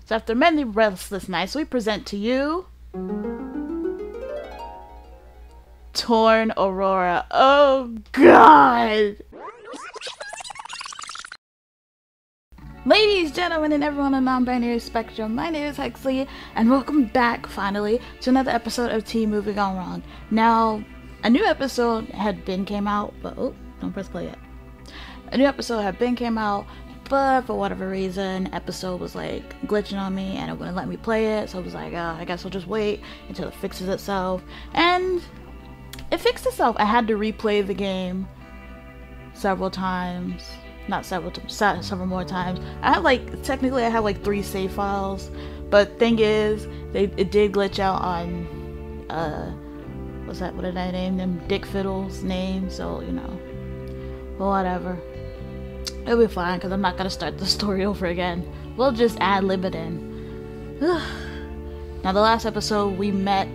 So after many restless nights, we present to you Torn Aurora. Oh god! Ladies, gentlemen, and everyone on the non-binary spectrum, my name is Hexley, and welcome back, finally, to another episode of Teen Movie Gone Wrong. Now, a new episode came out, but don't press play yet. A new episode came out, but for whatever reason, episode was like glitching on me, and it wouldn't let me play it, so I was like, I guess I'll just wait until it fixes itself, and it fixed itself. I had to replay the game several times. Not several more times. I had technically I had 3 save files, but thing is, it did glitch out on, what did I name them? Dick Fiddle's name, so, you know, whatever. It'll be fine, because I'm not going to start the story over again. We'll just ad-lib it in. Now, the last episode, we met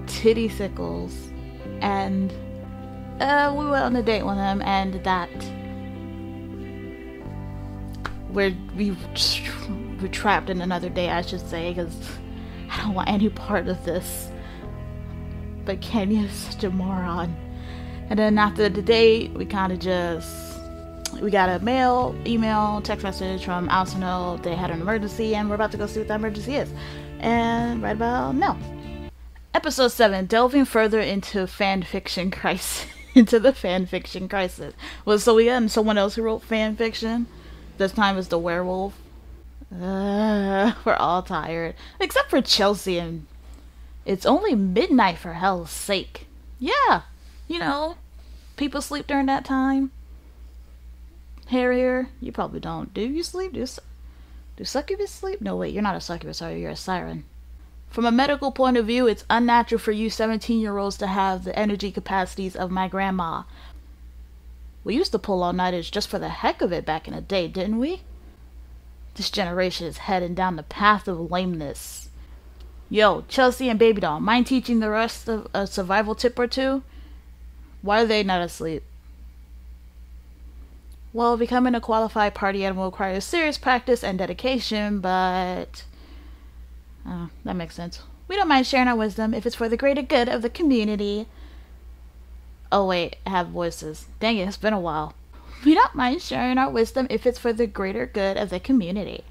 Titty Sickles, and, we went on a date with him, and that we're trapped in another day, I should say, because I don't want any part of this. But Kenya is such a moron. And then after the date, we got a email, text message from Alcino. They had an emergency, and we're about to go see what that emergency is. And right about now. Episode 7, delving further into fanfiction crisis. Into the fanfiction crisis. Well, so we got someone else who wrote fanfiction. This time it's the werewolf. We're all tired. Except for Chelsea, and it's only midnight for hell's sake. Yeah, you know, people sleep during that time. Harrier, you probably don't. Do you sleep? Do succubus sleep? No, wait, you're not a succubus, are you? You're a siren. From a medical point of view, it's unnatural for you 17-year-olds to have the energy capacities of my grandma. We used to pull all-nighters just for the heck of it back in the day, didn't we? This generation is heading down the path of lameness. Yo, Chelsea and Baby Doll, mind teaching the rest of a survival tip or two? Why are they not asleep? Well, becoming a qualified party animal requires serious practice and dedication, but that makes sense. We don't mind sharing our wisdom if it's for the greater good of the community. Oh wait, I have voices. Dang it, it's been a while. We don't mind sharing our wisdom if it's for the greater good of the community.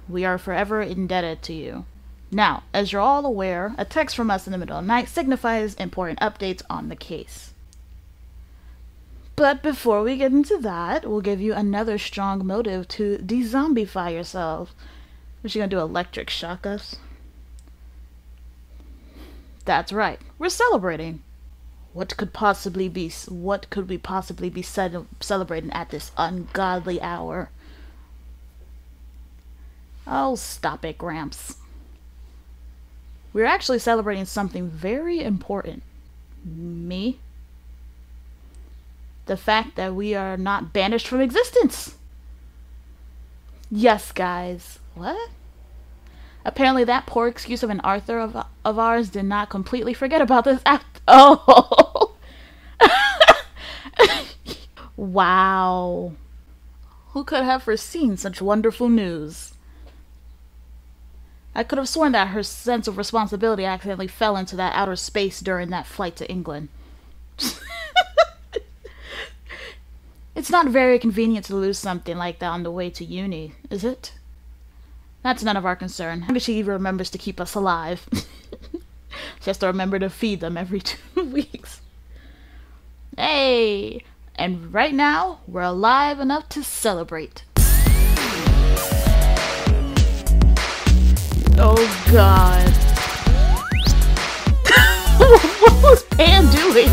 We are forever indebted to you. Now, as you're all aware, a text from us in the middle of the night signifies important updates on the case. But before we get into that, we'll give you another strong motive to de-zombify yourself. Is she gonna do electric shock us? That's right. We're celebrating. What could we possibly be celebrating at this ungodly hour? Oh, stop it, Gramps. We're actually celebrating something very important. Me? The fact that we are not banished from existence. Yes, guys. What? Apparently that poor excuse of an Arthur of ours did not completely forget about this act. Oh! Wow. Who could have foreseen such wonderful news? I could have sworn that her sense of responsibility accidentally fell into that outer space during that flight to England. It's not very convenient to lose something like that on the way to uni, is it? That's none of our concern. Maybe she remembers to keep us alive. She has to remember to feed them every 2 weeks. Hey! And right now, we're alive enough to celebrate. Oh god. What was Pan doing?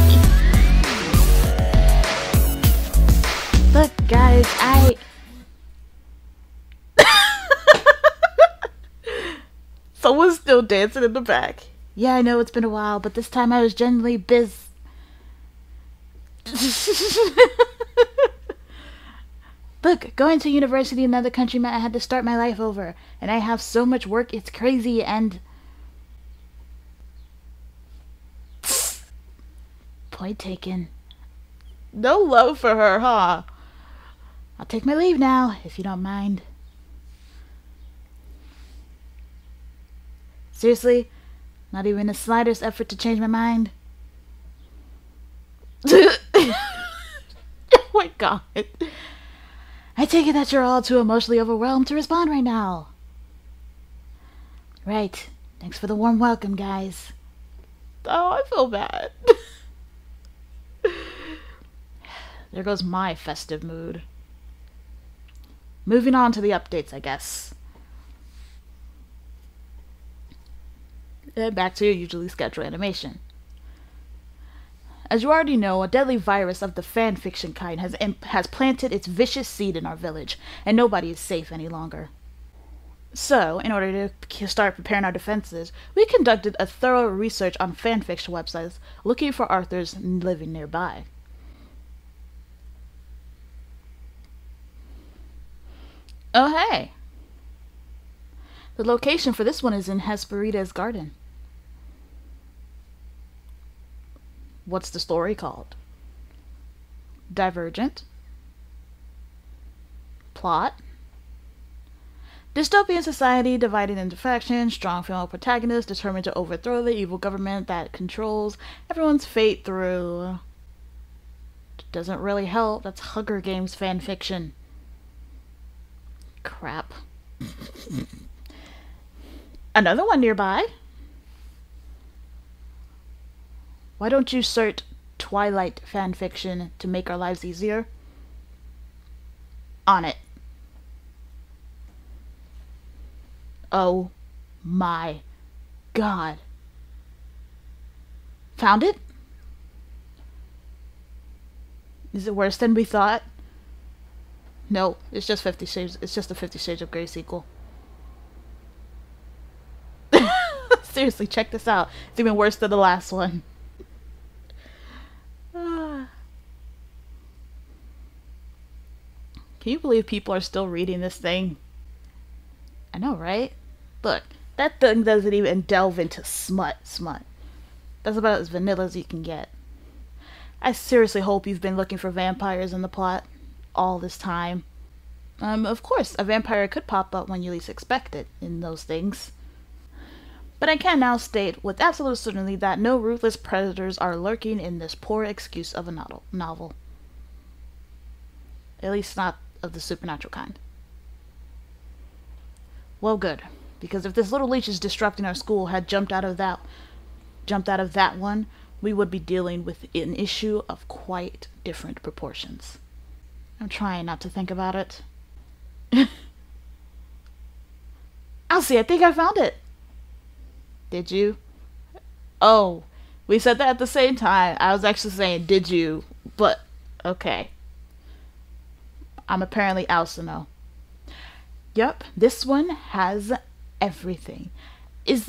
Look, guys, Someone's still dancing in the back. Yeah, I know it's been a while, but this time I was genuinely Look, going to university in another country meant I had to start my life over. And I have so much work, it's crazy, and... Point taken. No love for her, huh? I'll take my leave now, if you don't mind. Seriously? Not even the slightest effort to change my mind? Oh my god. I take it that you're all too emotionally overwhelmed to respond right now. Right. Thanks for the warm welcome, guys. Oh, I feel bad. There goes my festive mood. Moving on to the updates, I guess. And back to your usually scheduled animation. As you already know, a deadly virus of the fanfiction kind has planted its vicious seed in our village, and nobody is safe any longer. So, in order to start preparing our defenses, we conducted a thorough research on fanfiction websites, looking for authors living nearby. Oh hey! The location for this one is in Hesperida's garden. What's the story called? Divergent. Plot. Dystopian society divided into factions, strong female protagonists determined to overthrow the evil government that controls everyone's fate through... Doesn't really help, that's Hunger Games fanfiction. Crap. Another one nearby. Why don't you search Twilight fanfiction to make our lives easier? On it. Oh my god. Found it? Is it worse than we thought? No, it's just 50 Shades. It's just a 50 Shades of Grey sequel. Seriously, check this out. It's even worse than the last one. Can you believe people are still reading this thing? I know, right? Look, that thing doesn't even delve into smut. That's about as vanilla as you can get. I seriously hope you've been looking for vampires in the plot all this time. Of course, a vampire could pop up when you least expect it in those things. But I can now state with absolute certainty that no ruthless predators are lurking in this poor excuse of a novel. At least not of the supernatural kind. Well, good, because if this little leech is disrupting our school had jumped out of that one, we would be dealing with an issue of quite different proportions. I'm trying not to think about it. Elsie, I think I found it. Did you? Oh, we said that at the same time. I was actually saying, did you? But, okay. I'm apparently Alcino. Yup, this one has everything. Is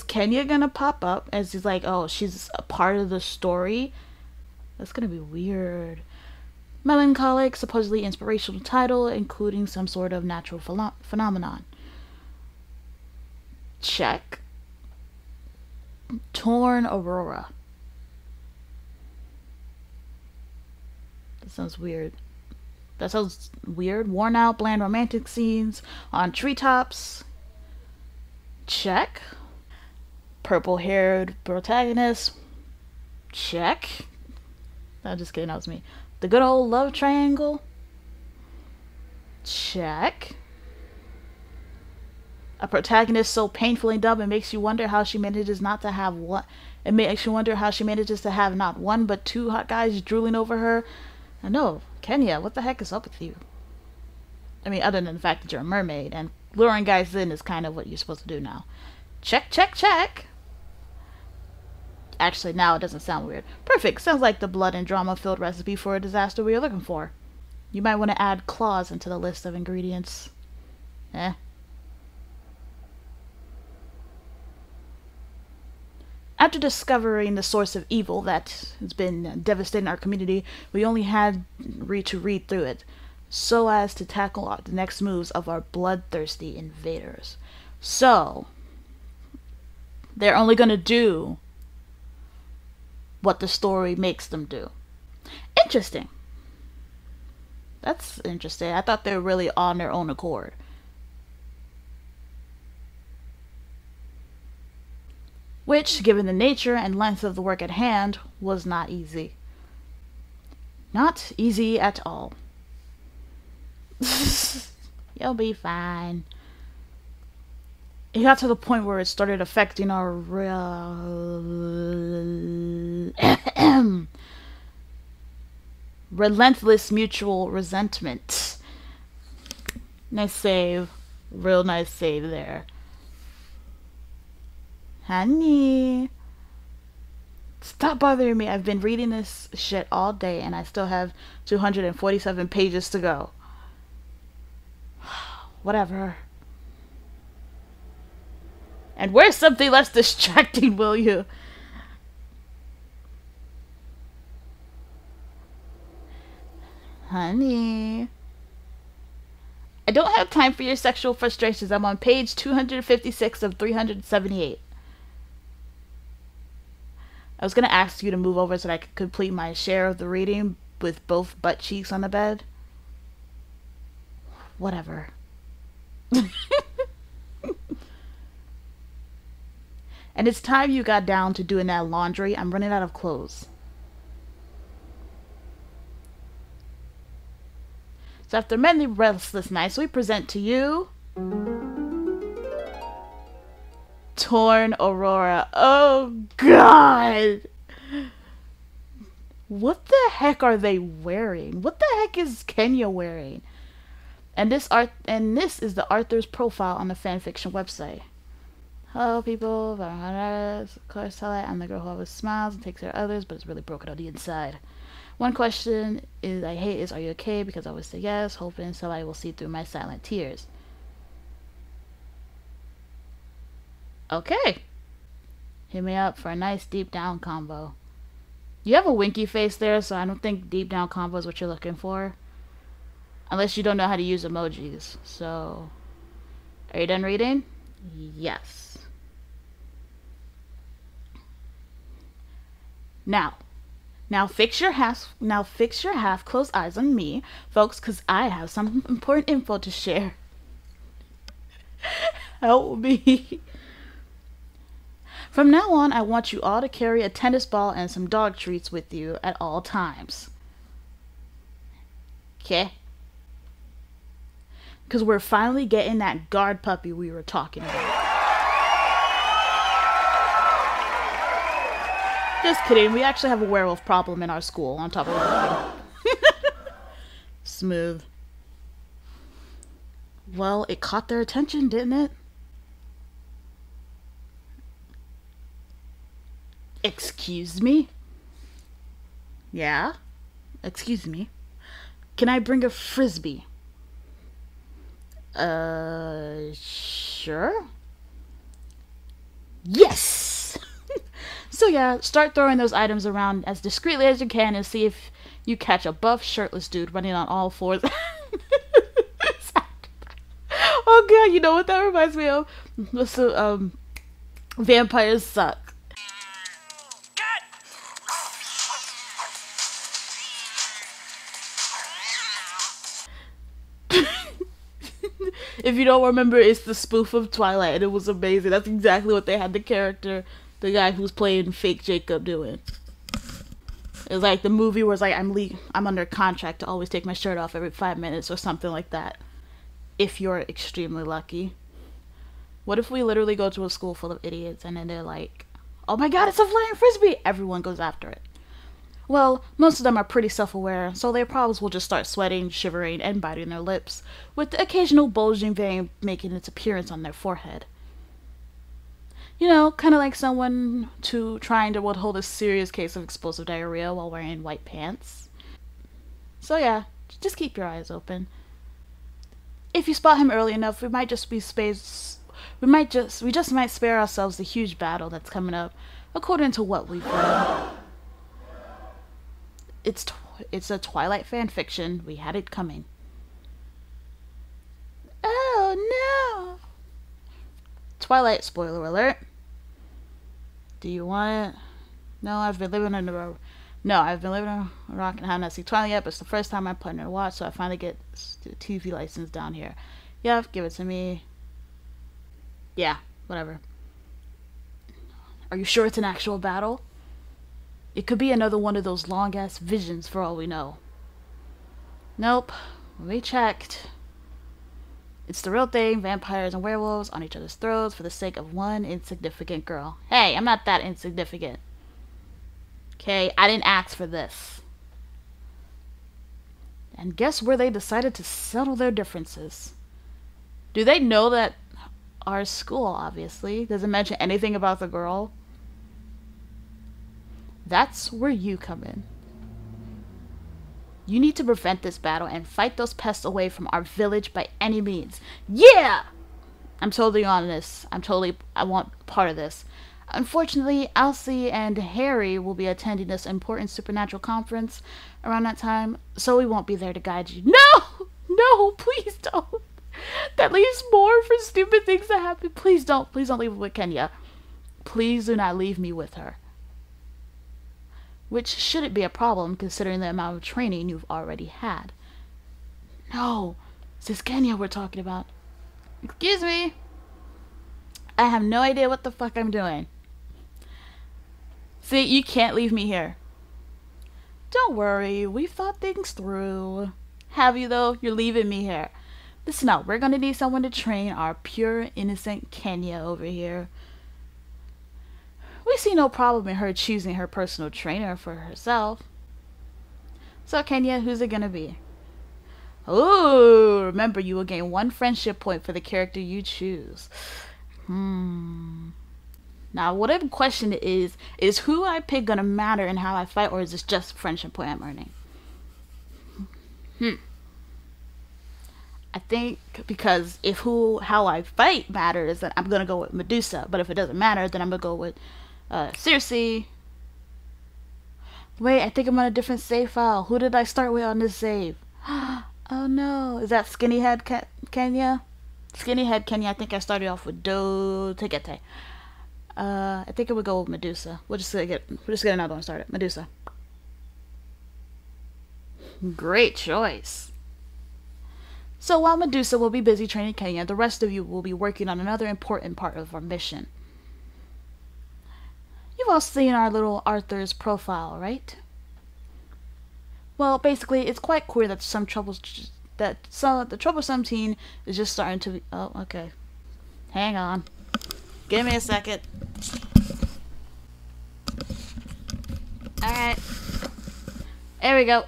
Kenya gonna pop up as he's like, oh, she's a part of the story? That's gonna be weird. Melancholic, supposedly inspirational title, including some sort of natural phenomenon. Check. Torn Aurora. That sounds weird. Worn out, bland romantic scenes on treetops. Check. Purple-haired protagonist. Check. I'm just kidding, that was me. The good old love triangle. Check. A protagonist so painfully dumb it makes you wonder how she manages not to have one. It makes you wonder how she manages to have not one but two hot guys drooling over her. I know, Kenya, what the heck is up with you? I mean, other than the fact that you're a mermaid, and luring guys in is kind of what you're supposed to do now. Check, check, check. Actually, now it doesn't sound weird. Perfect. Sounds like the blood and drama-filled recipe for a disaster we are looking for. You might want to add claws into the list of ingredients. After discovering the source of evil that has been devastating our community, we only had to read through it, so as to tackle the next moves of our bloodthirsty invaders. So, they're only going to do what the story makes them do. Interesting. That's interesting. I thought they were really on their own accord. which, given the nature and length of the work at hand, was not easy. Not easy at all. You'll be fine. It got to the point where it started affecting our relentless mutual resentment. Nice save. Real nice save there. Honey. Stop bothering me. I've been reading this shit all day and I still have 247 pages to go. Whatever. And where's something less distracting, will you? Honey. I don't have time for your sexual frustrations. I'm on page 256 of 378. I was going to ask you to move over so that I could complete my share of the reading with both butt cheeks on the bed. Whatever. And it's time you got down to doing that laundry. I'm running out of clothes. So after many restless nights, we present to you Torn Aurora. Oh God! What the heck are they wearing? What the heck is Kenya wearing? And this is the Arthur's profile on the fanfiction website. Hello people, of course Twilight. I'm the girl who always smiles and takes care of others, but is really broken on the inside. One question I hate is, are you okay? Because I always say yes, hoping somebody will see through my silent tears. Okay. Hit me up for a nice deep down combo. You have a winky face there, so I don't think deep down combo is what you're looking for. Unless you don't know how to use emojis. So, are you done reading? Yes. Now fix your half closed eyes on me, folks, because I have some important info to share. Help me. From now on, I want you all to carry a tennis ball and some dog treats with you at all times. Okay? Because we're finally getting that guard puppy we were talking about. Just kidding. We actually have a werewolf problem in our school on top of everything. Smooth. Well, it caught their attention, didn't it? Excuse me? Yeah? Excuse me? Can I bring a frisbee? Sure? Yes! So yeah, start throwing those items around as discreetly as you can and see if you catch a buff, shirtless dude running on all fours. Oh god, you know what that reminds me of? So, vampires suck. If you don't remember, it's the spoof of Twilight, and it was amazing. That's exactly what they had the character, the guy who's playing fake Jacob, doing. It's like the movie where it's like, I'm under contract to always take my shirt off every 5 minutes or something like that. If you're extremely lucky. What if we literally go to a school full of idiots and then they're like, oh my god, it's a flying frisbee! Everyone goes after it. Well, most of them are pretty self-aware, so their problems will just start sweating, shivering, and biting their lips, with the occasional bulging vein making its appearance on their forehead. You know, kind of like someone trying to hold a serious case of explosive diarrhea while wearing white pants. So yeah, just keep your eyes open. If you spot him early enough, we just might spare ourselves the huge battle that's coming up, according to what we've read. It's a Twilight fan fiction. We had it coming. Oh no! Twilight spoiler alert. Do you want it? No, I've been living in a rock and have not seen Twilight yet, but it's the first time I'm putting it to watch, so I finally get the TV license down here. Yep, give it to me. Yeah, whatever. Are you sure it's an actual battle? It could be another one of those long-ass visions for all we know. Nope. We checked. It's the real thing. Vampires and werewolves on each other's throats for the sake of one insignificant girl. Hey, I'm not that insignificant. Okay, I didn't ask for this. And guess where they decided to settle their differences? Do they know that our school, obviously, doesn't mention anything about the girl? That's where you come in. You need to prevent this battle and fight those pests away from our village by any means. Yeah! I'm totally on this. I want part of this. Unfortunately, Elsie and Harry will be attending this important supernatural conference around that time, so we won't be there to guide you. No! No, please don't. That leaves more for stupid things to happen. Please don't leave me with Kenya. Please do not leave me with her. Which shouldn't be a problem considering the amount of training you've already had. No, it's Kenya we're talking about. Excuse me. I have no idea what the fuck I'm doing. See, you can't leave me here. Don't worry, we've thought things through. Have you though? You're leaving me here. Listen up, we're gonna need someone to train our pure, innocent Kenya over here. We see no problem in her choosing her personal trainer for herself. So Kenya, who's it gonna be? Oh, remember you will gain 1 friendship point for the character you choose. Now, whatever question it is who I pick gonna matter in how I fight, or is this just friendship point I'm earning? I think because if how I fight matters, then I'm gonna go with Medusa. But if it doesn't matter, then I'm gonna go with Circe. Wait, I think I'm on a different save file. Who did I start with on this save? Oh no, is that Skinnyhead Kenya? Skinnyhead Kenya. I think I started off with Do Tegete. I think it would go with Medusa. We'll just get another one started. Medusa. Great choice. So while Medusa will be busy training Kenya, the rest of you will be working on another important part of our mission. You've all seen our little Arthur's profile, right? Well, basically, it's quite clear that the troublesome teen is just starting to be... Oh, okay. Hang on. Give me a second. Alright. There we go.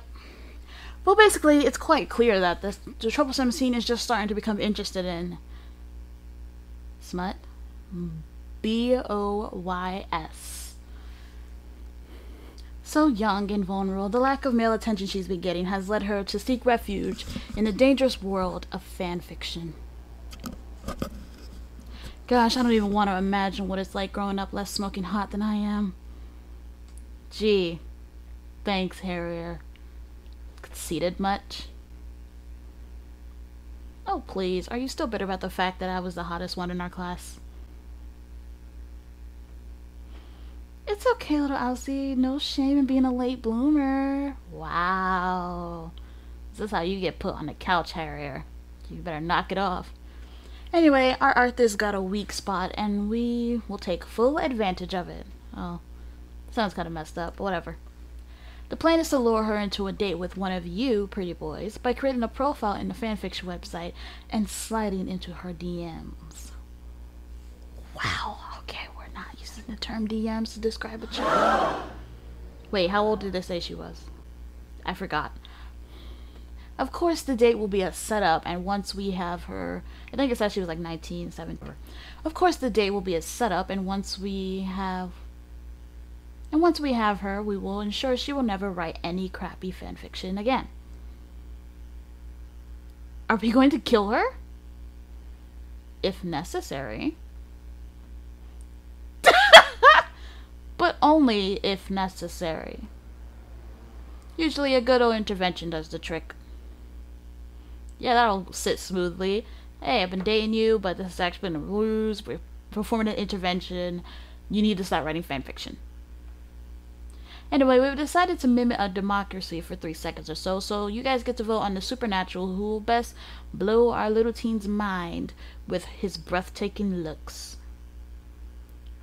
Well, basically, it's quite clear that the troublesome teen is just starting to become interested in... smut? B-O-Y-S. So young and vulnerable, the lack of male attention she's been getting has led her to seek refuge in the dangerous world of fan fiction. Gosh, I don't even want to imagine what it's like growing up less smoking hot than I am. Gee. Thanks, Harrier. Conceited much? Oh, please. Are you still bitter about the fact that I was the hottest one in our class? It's okay, little Elsie. No shame in being a late bloomer. Wow. This is how you get put on the couch, Harrier. You better knock it off. Anyway, our Arthur's got a weak spot, and we will take full advantage of it. Oh, sounds kind of messed up, but whatever. The plan is to lure her into a date with one of you, pretty boys, by creating a profile in the fanfiction website and sliding into her DMs. Wow, okay, we're not using the term DMs to describe a child. Wait, how old did they say she was? I forgot. Of course, the date will be a setup, and once we have her... I think it said she was like 19, 17. Of course, the date will be a setup, and once we have her, we will ensure she will never write any crappy fanfiction again. Are we going to kill her? If necessary. But only if necessary. Usually a good old intervention does the trick. Yeah, that'll sit smoothly. Hey, I've been dating you, but this has actually been a ruse. We're performing an intervention. You need to start writing fanfiction. Anyway, we've decided to mimic a democracy for 3 seconds or so, so you guys get to vote on the supernatural who will best blow our little teen's mind with his breathtaking looks.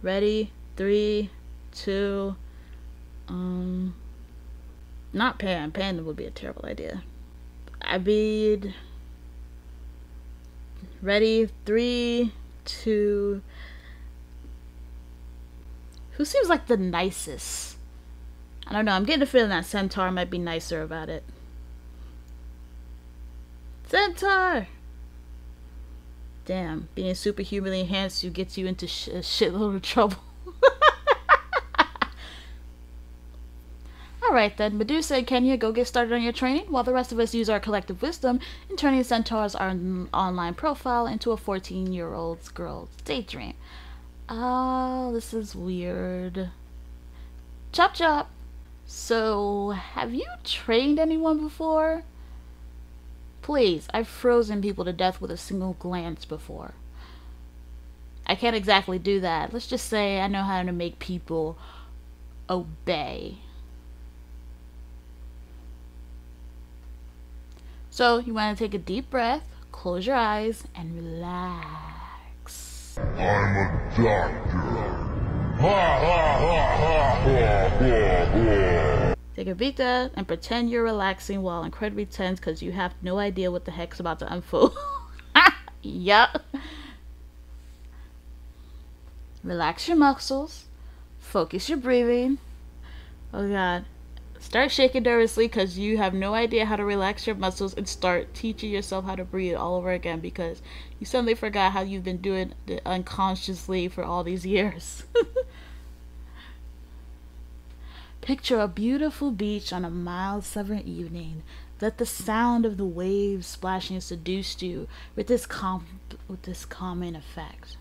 Ready, 3, 2, not Pan. Pan would be a terrible idea. Abid. Ready? 3, 2. Who seems like the nicest? I don't know. I'm getting the feeling that Centaur might be nicer about it. Centaur! Damn, being superhumanly enhanced gets you into a shitload of trouble. Alright then, Medusa and Kenya, go get started on your training while the rest of us use our collective wisdom in turning Centaur's online profile into a 14-year-old girl's daydream. Oh, this is weird. Chop chop! So, have you trained anyone before? Please, I've frozen people to death with a single glance before. I can't exactly do that. Let's just say I know how to make people obey. So, you want to take a deep breath, close your eyes, and relax. I'm a doctor. Ha ha ha ha ha ha. Take a beat that and pretend you're relaxing while incredibly tense because you have no idea what the heck's about to unfold. Yup. Relax your muscles. Focus your breathing. Oh god. Start shaking nervously because you have no idea how to relax your muscles, and start teaching yourself how to breathe all over again because you suddenly forgot how you've been doing it unconsciously for all these years. Picture a beautiful beach on a mild summer evening. Let the sound of the waves splashing seduce you with this calming effect.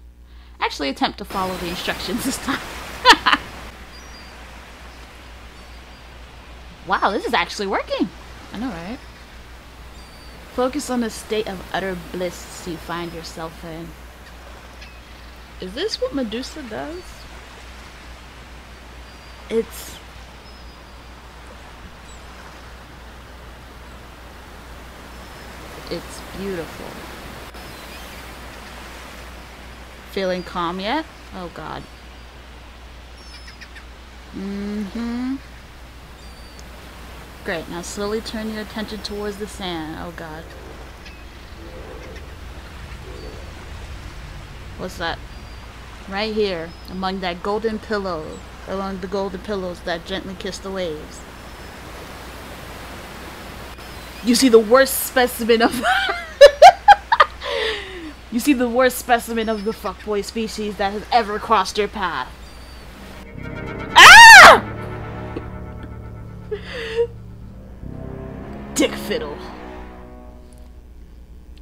Actually attempt to follow the instructions this time. Wow, this is actually working. I know, right? Focus on the state of utter bliss you find yourself in. Is this what Medusa does? It's beautiful. Feeling calm yet? Oh god. Great, now slowly turn your attention towards the sand. Oh god. What's that? Right here, among the golden pillows that gently kiss the waves. You see the worst specimen of You see the worst specimen of the fuckboy species that has ever crossed your path. Ah! Dick Fiddle.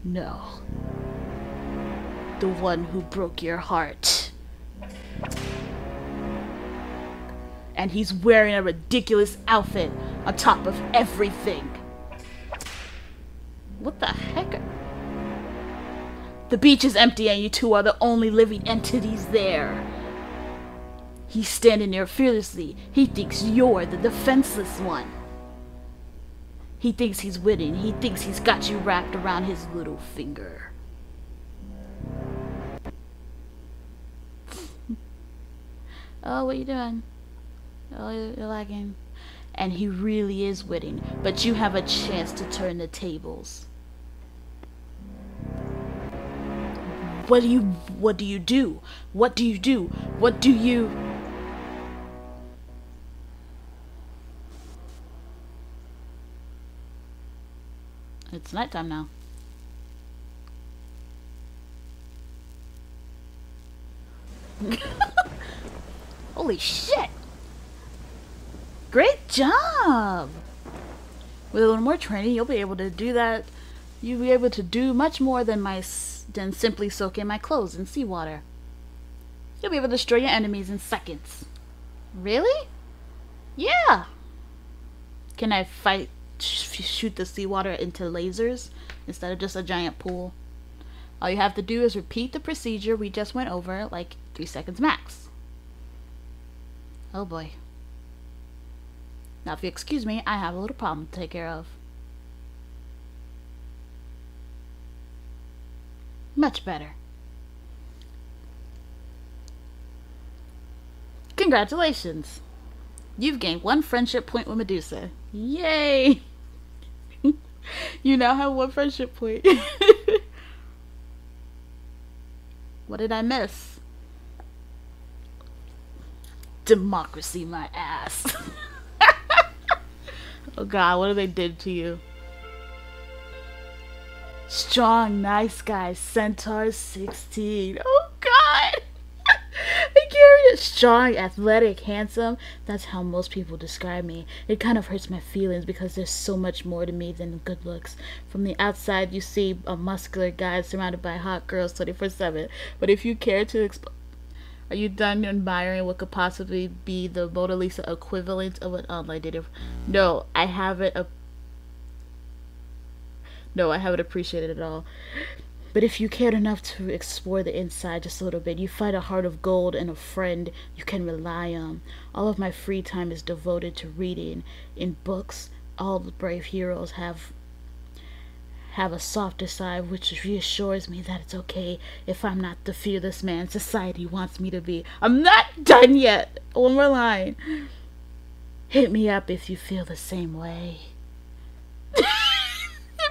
No. The one who broke your heart. And he's wearing a ridiculous outfit on top of everything. What the heck? The beach is empty and you two are the only living entities there. He's standing there fearlessly. He thinks you're the defenseless one. He thinks he's winning. He thinks he's got you wrapped around his little finger. Oh, what are you doing? Oh, you're lagging. And he really is winning. But you have a chance to turn the tables. What do you do? What do you do? What do you... It's nighttime now. Holy shit! Great job! With a little more training, you'll be able to do that. You'll be able to do much more than simply soak in my clothes in seawater. You'll be able to destroy your enemies in seconds. Really? Yeah! Can I shoot the seawater into lasers instead of just a giant pool? All you have to do is repeat the procedure we just went over, like 3 seconds max. Oh boy. Now if you excuse me, I have a little problem to take care of. Much better. Congratulations! You've gained 1 friendship point with Medusa. Yay! You now have 1 friendship point. What did I miss? Democracy, my ass. Oh god, what have they did to you? Strong, nice guy, Centaur 16. Oh god! I carry it. Strong, athletic, handsome. That's how most people describe me. It kind of hurts my feelings because there's so much more to me than good looks. From the outside, you see a muscular guy surrounded by hot girls 24/7. But if you care to are you done admiring what could possibly be the Mona Lisa equivalent of an online dating? No, I haven't. No, I haven't appreciated it at all. But if you cared enough to explore the inside just a little bit, you find a heart of gold and a friend you can rely on. All of my free time is devoted to reading. In books, all the brave heroes have a softer side, which reassures me that it's okay if I'm not the fearless man society wants me to be. I'm not done yet. One more line. Hit me up if you feel the same way.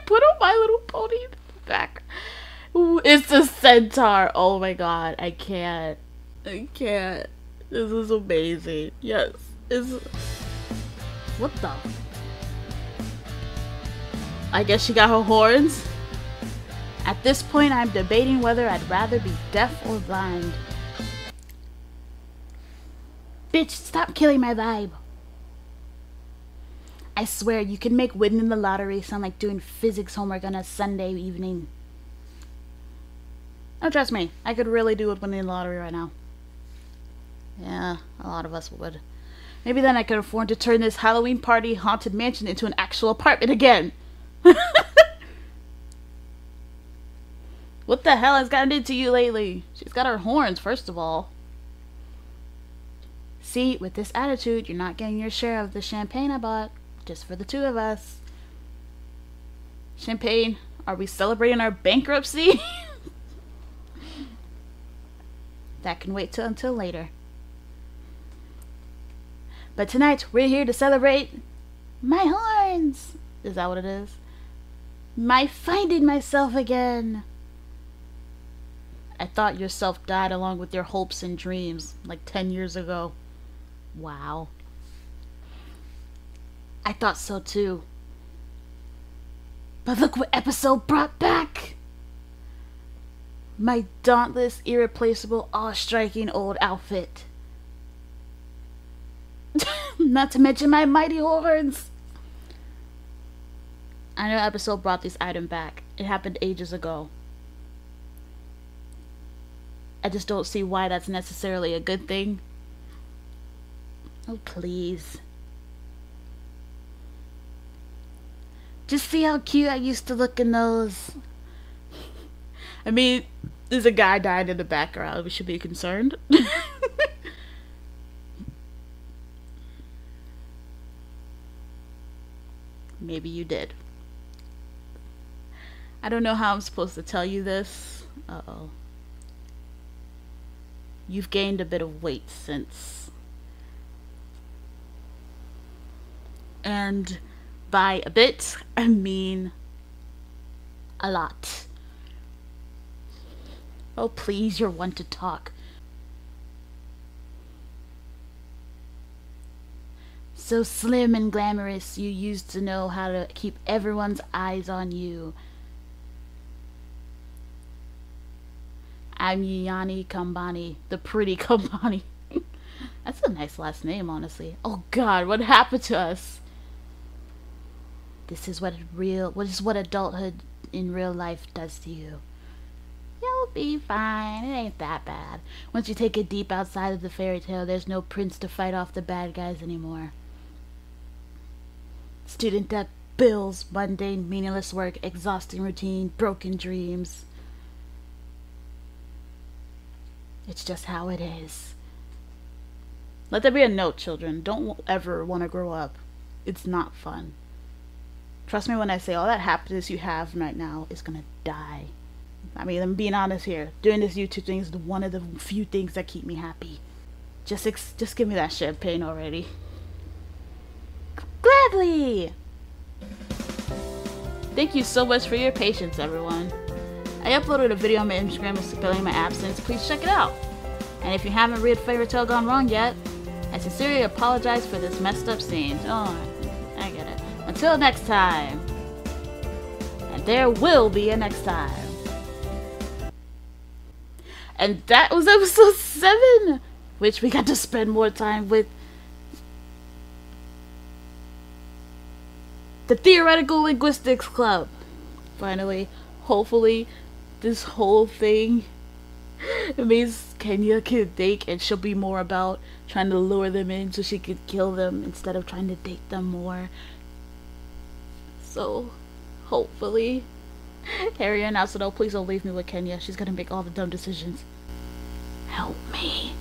Put on My Little Pony back. Ooh, it's the Centaur. Oh my god, I can't. This is amazing. Yes. What the? I guess she got her horns. At this point, I'm debating whether I'd rather be deaf or blind. Bitch, stop killing my vibe. I swear, you can make winning the lottery sound like doing physics homework on a Sunday evening. Oh, trust me, I could really do with winning the lottery right now. Yeah, a lot of us would. Maybe then I could afford to turn this Halloween party haunted mansion into an actual apartment again. What the hell has gotten into you lately? She's got her horns, first of all. See, with this attitude, you're not getting your share of the champagne I bought. Just for the 2 of us. Champagne, are we celebrating our bankruptcy? That can wait until later. But tonight, we're here to celebrate my horns. Is that what it is? My finding myself again. I thought yourself died along with your hopes and dreams like 10 years ago. Wow. I thought so too. But look what episode brought back. My dauntless, irreplaceable, awe-striking old outfit. Not to mention my mighty horns. I know episode brought this item back. It happened ages ago. I just don't see why that's necessarily a good thing. Oh, please. Just see how cute I used to look in those. I mean, there's a guy dying in the background. We should be concerned. Maybe you did. I don't know how I'm supposed to tell you this. Uh-oh. You've gained a bit of weight since. And by a bit, I mean a lot. Oh, please, you're one to talk. So slim and glamorous, you used to know how to keep everyone's eyes on you. I'm Yanni Kambani, the pretty Kambani. That's a nice last name, honestly. Oh God, what happened to us? This is what adulthood in real life does to you. You'll be fine. It ain't that bad. Once you take it deep outside of the fairy tale, there's no prince to fight off the bad guys anymore. Student debt, bills, mundane, meaningless work, exhausting routine, broken dreams. It's just how it is. Let there be a note, children. Don't ever want to grow up. It's not fun. Trust me when I say all that happiness you have right now is gonna die. I mean, I'm being honest here. Doing this YouTube thing is one of the few things that keep me happy. Just give me that champagne already. Gladly! Thank you so much for your patience, everyone. I uploaded a video on my Instagram explaining my absence. Please check it out. And if you haven't read Fairy Tail Gone Wrong yet, I sincerely apologize for this messed up scene. Oh, I get it. Until next time. And there will be a next time. And that was episode 7, which we got to spend more time with the Theoretical Linguistics Club. Finally, hopefully, this whole thing, it means Kenya can think, and she'll be more about trying to lure them in so she could kill them instead of trying to date them more. So, hopefully, Harry and Asadol, please don't leave me with Kenya. She's gonna make all the dumb decisions. Help me.